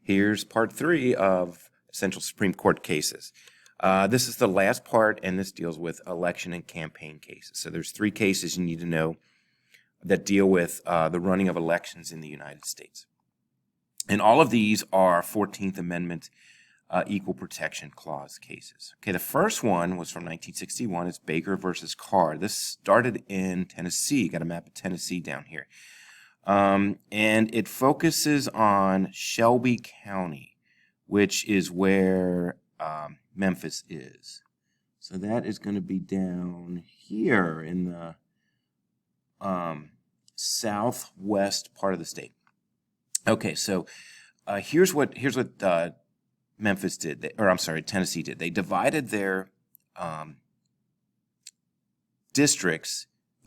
Here's part 3 of Essential Supreme Court cases. This is the last part, and this deals with election and campaign cases. So there's 3 cases you need to know that deal with the running of elections in the United States. And all of these are 14th Amendment Equal Protection Clause cases. Okay, the first one was from 1961. It's Baker versus Carr. This started in Tennessee. Got a map of Tennessee down here. And it focuses on Shelby County, which is where Memphis is. So that is going to be down here in the southwest part of the state. Okay, so here's what Memphis did, Tennessee did. They divided their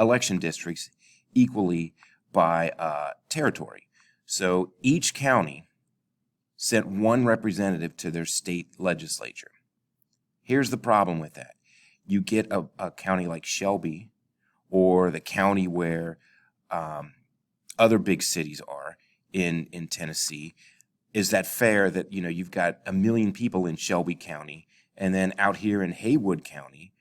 election districts, equally by territory. So each county sent one representative to their state legislature. Here's the problem with that. You get a county like Shelby, or the county where other big cities are in Tennessee. Is that fair that, you've got 1 million people in Shelby County, and then out here in Haywood County,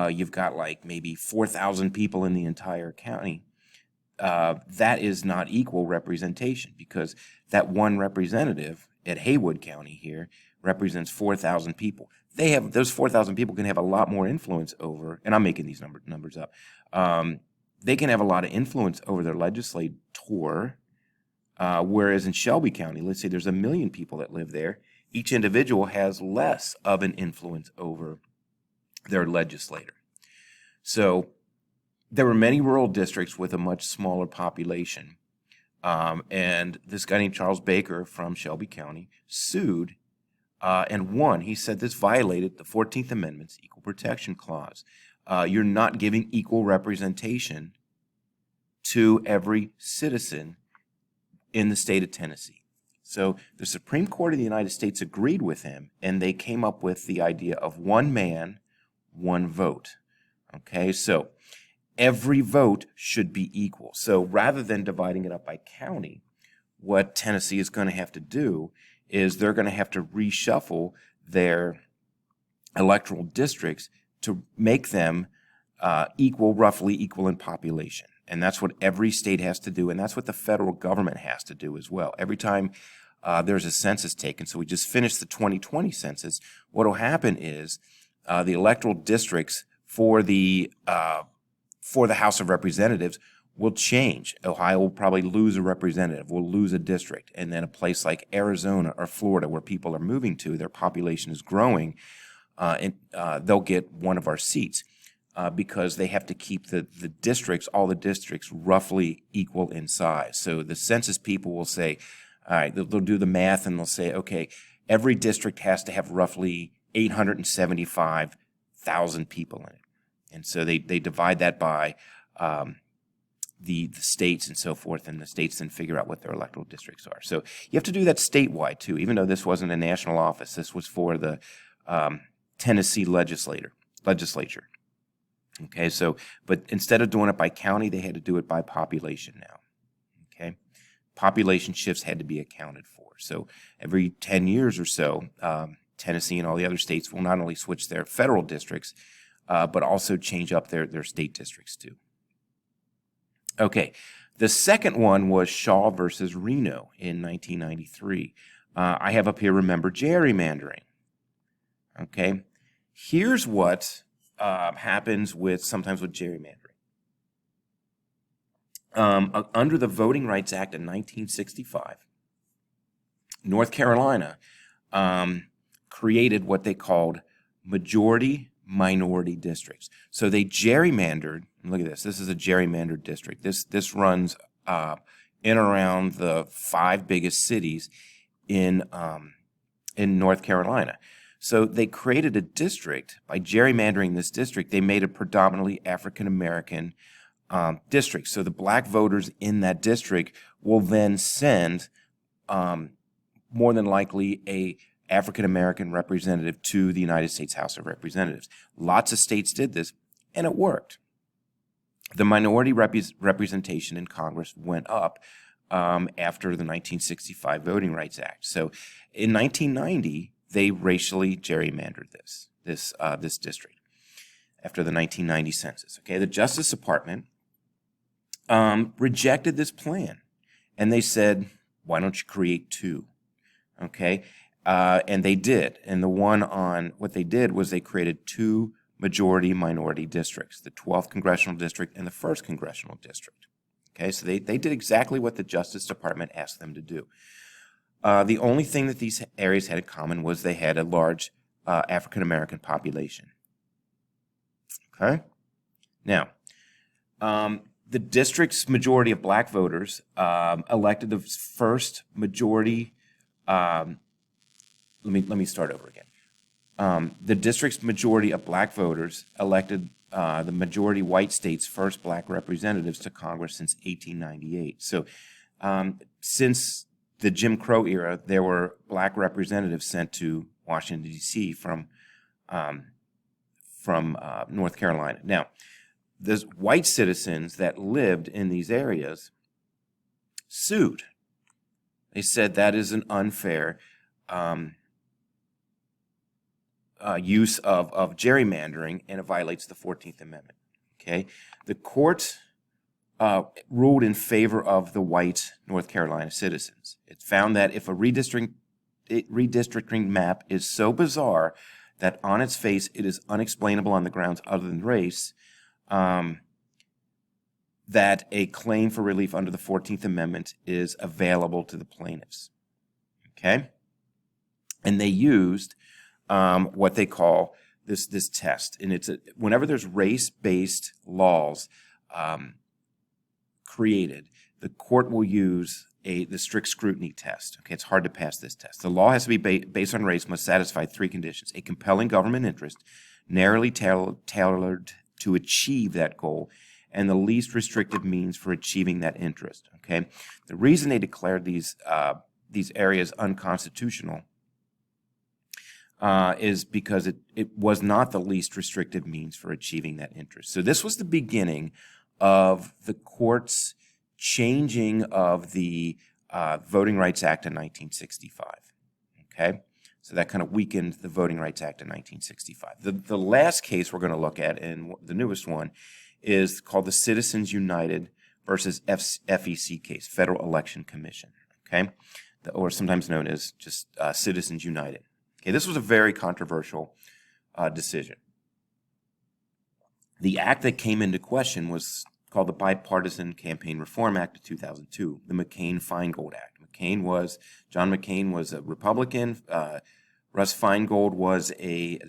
you've got like maybe 4,000 people in the entire county? That is not equal representation, because that one representative at Haywood County here represents 4,000 people. Those 4,000 people can have a lot more influence over, and I'm making these numbers up. They can have a lot of influence over their legislator, whereas in Shelby County, let's say there's 1 million people that live there. Each individual has less of an influence over their legislator. So there were many rural districts with a much smaller population. And this guy named Charles Baker from Shelby County sued and won. He said this violated the 14th Amendment's Equal Protection Clause. You're not giving equal representation to every citizen in the state of Tennessee. So the Supreme Court of the United States agreed with him, and they came up with the idea of one man, one vote. Okay, so every vote should be equal. So rather than dividing it up by county, what Tennessee is going to have to do is they're going to have to reshuffle their electoral districts to make them roughly equal in population. And that's what every state has to do, and that's what the federal government has to do as well. Every time there's a census taken, so we just finished the 2020 census, what will happen is the electoral districts for the House of Representatives will change. Ohio will probably lose a representative, will lose a district, and then a place like Arizona or Florida, where people are moving to, their population is growing, and they'll get one of our seats. Because they have to keep all the districts roughly equal in size. So the census people will say, all right, they'll do the math and they'll say, okay, every district has to have roughly 875,000 people in it. And so they divide that by the states and so forth, and the states then figure out what their electoral districts are. So you have to do that statewide too, even though this wasn't a national office. This was for the Tennessee legislature. Okay, but instead of doing it by county, they had to do it by population now. Okay, population shifts had to be accounted for. So every 10 years or so, Tennessee and all the other states will not only switch their federal districts, but also change up their state districts too. Okay, the second one was Shaw versus Reno in 1993. I have up here, remember gerrymandering. Okay, here's what happens sometimes with gerrymandering. Under the Voting Rights Act of 1965, North Carolina created what they called majority-minority districts. So they gerrymandered. Look at this. This is a gerrymandered district. This runs in around the 5 biggest cities in North Carolina. So they created a district. By gerrymandering this district, they made a predominantly African-American district. So the black voters in that district will then send, more than likely, a African-American representative to the United States House of Representatives. Lots of states did this, and it worked. The minority representation in Congress went up after the 1965 Voting Rights Act. So in 1990, they racially gerrymandered this district after the 1990 census. Okay, the Justice Department rejected this plan, and they said, "Why don't you create two?" Okay, and they did. And what they did was they created two majority-minority districts: the 12th Congressional District and the 1st Congressional District. Okay, so they did exactly what the Justice Department asked them to do. The only thing that these areas had in common was they had a large African-American population. Okay? Now, the district's majority of black voters elected the first majority. Let me start over again. The district's majority of black voters elected the majority white state's first black representatives to Congress since 1898. So since the Jim Crow era, there were black representatives sent to Washington, D.C. from North Carolina. Now, the white citizens that lived in these areas sued. They said that is an unfair use of gerrymandering, and it violates the 14th Amendment. Okay, the court ruled in favor of the white North Carolina citizens. It found that if a redistricting map is so bizarre that on its face it is unexplainable on the grounds other than race, that a claim for relief under the 14th Amendment is available to the plaintiffs. Okay? And they used what they call this test. And whenever there's race-based laws created, the court will use the strict scrutiny test. Okay, it's hard to pass this test. The law has to be based on race, must satisfy three conditions: a compelling government interest, narrowly tailored to achieve that goal, and the least restrictive means for achieving that interest. Okay, the reason they declared these areas unconstitutional is because it was not the least restrictive means for achieving that interest. So this was the beginning of the court's changing of the Voting Rights Act in 1965. Okay, so that kind of weakened the Voting Rights Act in 1965. The last case we're going to look at, and the newest one, is called the Citizens United versus FEC case, Federal Election Commission. Okay, or sometimes known as just Citizens United. Okay, this was a very controversial decision. The act that came into question was called the Bipartisan Campaign Reform Act of 2002, the McCain-Feingold Act. John McCain was a Republican, Russ Feingold was a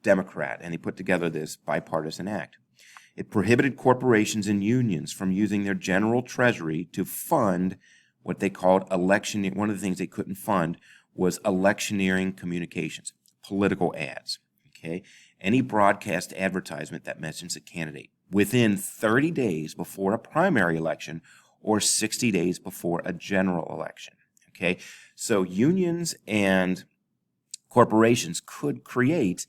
Democrat, and they put together this bipartisan act. It prohibited corporations and unions from using their general treasury to fund what they called electioneering. One of the things they couldn't fund was electioneering communications, political ads. Okay, any broadcast advertisement that mentions a candidate within 30 days before a primary election or 60 days before a general election. Okay, so unions and corporations could create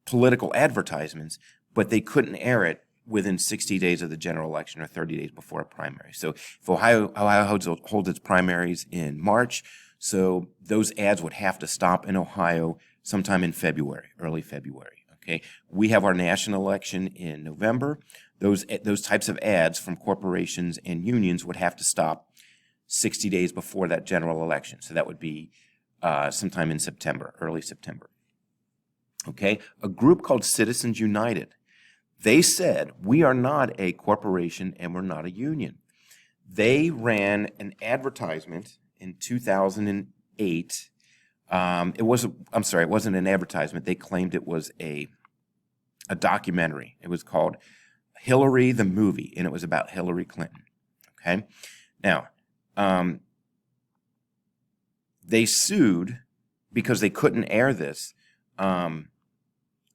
political advertisements, but they couldn't air it within 60 days of the general election or 30 days before a primary. So if Ohio holds its primaries in March, so those ads would have to stop in Ohio sometime in February, early February. Okay, we have our national election in November. Those types of ads from corporations and unions would have to stop 60 days before that general election. So that would be sometime in September, early September. Okay, a group called Citizens United, they said, we are not a corporation and we're not a union. They ran an advertisement in 2008. It wasn't an advertisement. They claimed it was a documentary. It was called Hillary the Movie, and it was about Hillary Clinton. Okay, now they sued because they couldn't air this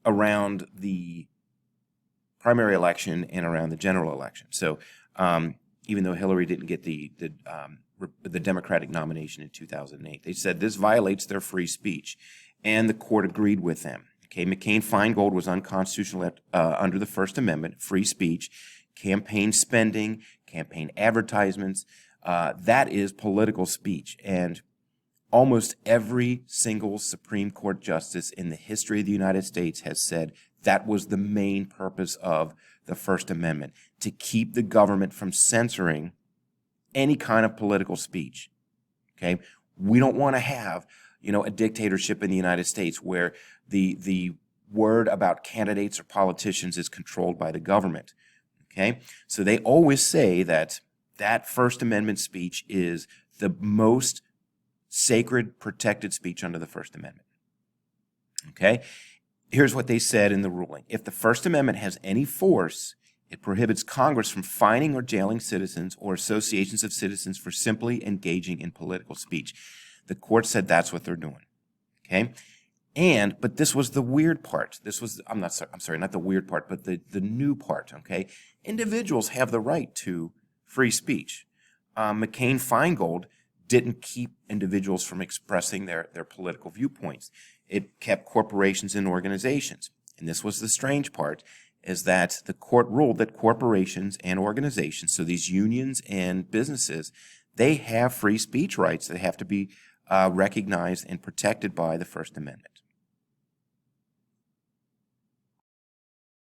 around the primary election and around the general election. So even though Hillary didn't get the Democratic nomination in 2008, they said this violates their free speech, and the court agreed with them. Okay, McCain-Feingold was unconstitutional under the First Amendment, free speech, campaign spending, campaign advertisements. That is political speech. And almost every single Supreme Court justice in the history of the United States has said that was the main purpose of the First Amendment, to keep the government from censoring any kind of political speech. Okay? We don't want to have, a dictatorship in the United States where the word about candidates or politicians is controlled by the government. Okay? So they always say that First Amendment speech is the most sacred, protected speech under the First Amendment. Okay? Here's what they said in the ruling. If the First Amendment has any force, it prohibits Congress from fining or jailing citizens or associations of citizens for simply engaging in political speech. The court said that's what they're doing. Okay? But this was the weird part. I'm sorry, not the weird part, but the new part, okay? Individuals have the right to free speech. McCain-Feingold didn't keep individuals from expressing their political viewpoints. It kept corporations and organizations. And this was the strange part, is that the court ruled that corporations and organizations, so these unions and businesses, they have free speech rights that have to be recognized and protected by the First Amendment.